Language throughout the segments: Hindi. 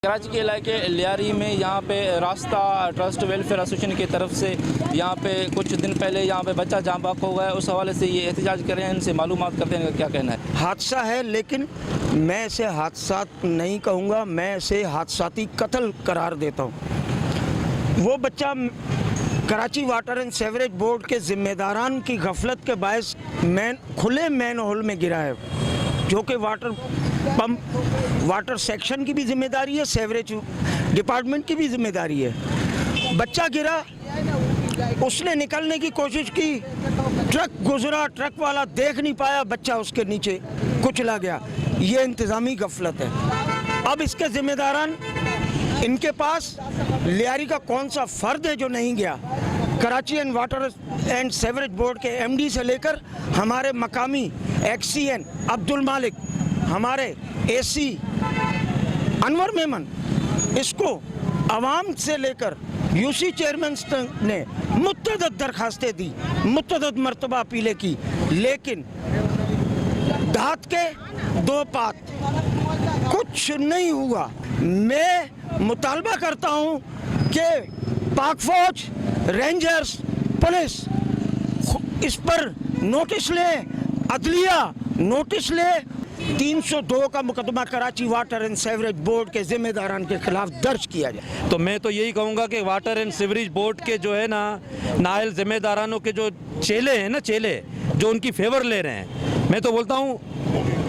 कराची के इलाके लियारी में यहाँ पे रास्ता ट्रस्ट वेलफेयर एसोसिएशन की तरफ से यहाँ पे कुछ दिन पहले यहाँ पे बच्चा जाँ बाक हो गया, उस हवाले से ये एहतजाज कर रहे हैं। इनसे मालूमात करते हैं क्या कहना है। हादसा है, लेकिन मैं इसे हादसा नहीं कहूँगा, मैं इसे हादसाती कत्ल करार देता हूँ। वो बच्चा Karachi water and sewerage board के ज़िम्मेदारान की गफलत के बायस खुले मैन होल में गिरा है, जो कि वाटर सेक्शन की भी जिम्मेदारी है, सेवरेज डिपार्टमेंट की भी जिम्मेदारी है। बच्चा गिरा, उसने निकलने की कोशिश की, ट्रक गुजरा, ट्रक वाला देख नहीं पाया, बच्चा उसके नीचे कुचला गया। ये इंतज़ामी गफलत है। अब इसके जिम्मेदारान, इनके पास लियारी का कौन सा फ़र्द है जो नहीं गया। Karachi and water and sewerage board के एमडी से लेकर हमारे मकामी एक्सीएन अब्दुल मालिक, हमारे एसी अनवर मेमन, इसको आवाम से लेकर यूसी चेयरमैन ने मुतअद्दिद दरखास्तें दी, मुतअद्दिद मरतबा अपीलें की, लेकिन दांत के दो पात, कुछ नहीं हुआ। मैं मुतालबा करता हूँ कि पाक फौज, रेंजर्स, पुलिस इस पर नोटिस ले, अदलिया नोटिस ले। 302 का मुकदमा Karachi water and sewerage board के जिम्मेदारान के खिलाफ दर्ज किया जाए। तो मैं तो यही कहूँगा कि वाटर एंड सीवरेज बोर्ड के जो है ना नायल जिम्मेदारानों के जो चेले हैं ना, चेले जो उनकी फेवर ले रहे हैं, मैं तो बोलता हूँ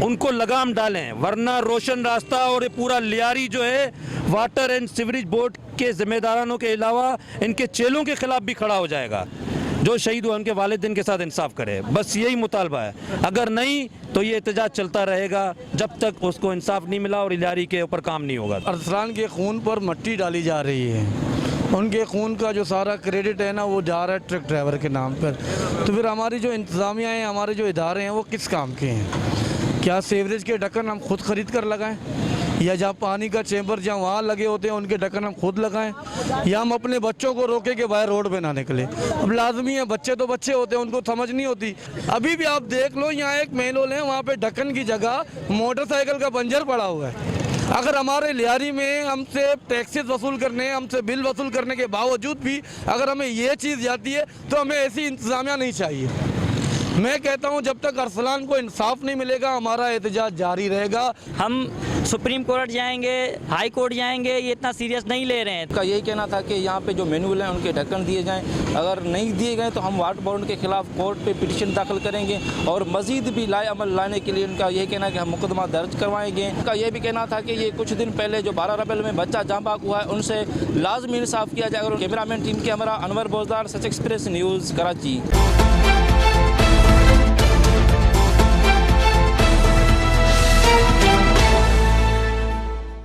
उनको लगाम डालें, वरना रोशन रास्ता और ये पूरा लियारी जो है वाटर एंड सीवरेज बोर्ड के जिम्मेदारानों के अलावा इनके चेलों के खिलाफ भी खड़ा हो जाएगा। जो शहीद हुआ उनके वालिदैन के साथ इंसाफ करे, बस यही मुतालबा है। अगर नहीं तो ये एहतजाज चलता रहेगा जब तक उसको इंसाफ नहीं मिला और लियारी के ऊपर काम नहीं होगा। अरसलान के खून पर मट्टी डाली जा रही है, उनके खून का जो सारा क्रेडिट है ना वो जा रहा है ट्रक ड्राइवर के नाम पर। तो फिर हमारी जो इंतज़ामिया हैं, हमारे जो इदारे हैं, वो किस काम के हैं? क्या सेवरेज के ढक्कन हम खुद ख़रीद कर लगाएं, या जहाँ पानी का चैम्बर जहाँ वहाँ लगे होते हैं उनके ढक्कन हम खुद लगाएं, या हम अपने बच्चों को रोके के बाहर रोड पे ना निकले? अब लाजमी है, बच्चे तो बच्चे होते हैं, उनको समझ नहीं होती। अभी भी आप देख लो, यहाँ एक मेन होल है, वहाँ पे ढक्कन की जगह मोटरसाइकिल का पंजर पड़ा हुआ है। अगर हमारे लियारी में हमसे टैक्सेस वसूल करने, हमसे बिल वसूल करने के बावजूद भी अगर हमें ये चीज़ जाती है तो हमें ऐसी इंतज़ामिया नहीं चाहिए। मैं कहता हूं जब तक अरसलान को इंसाफ नहीं मिलेगा हमारा एहतजाज जारी रहेगा। हम सुप्रीम कोर्ट जाएंगे, हाई कोर्ट जाएंगे, ये इतना सीरियस नहीं ले रहे हैं। का यही कहना था कि यहाँ पे जो मैनुअल हैं उनके ढक्कन दिए जाएं, अगर नहीं दिए गए तो हम वाटर बोर्ड के खिलाफ कोर्ट पे पिटीशन दाखिल करेंगे और मजीद भी लाए अमल लाने के लिए उनका यही कहना है कि हम मुकदमा दर्ज करवाएंगे। उनका यह भी कहना था कि ये कुछ दिन पहले जो 12 रबीउल में बच्चा जाँ बाक हुआ है उनसे लाजमी इंसाफ किया जाए। कैमरामैन टीम के हमारा अनवर बोजदार, सच एक्सप्रेस न्यूज़, कराची।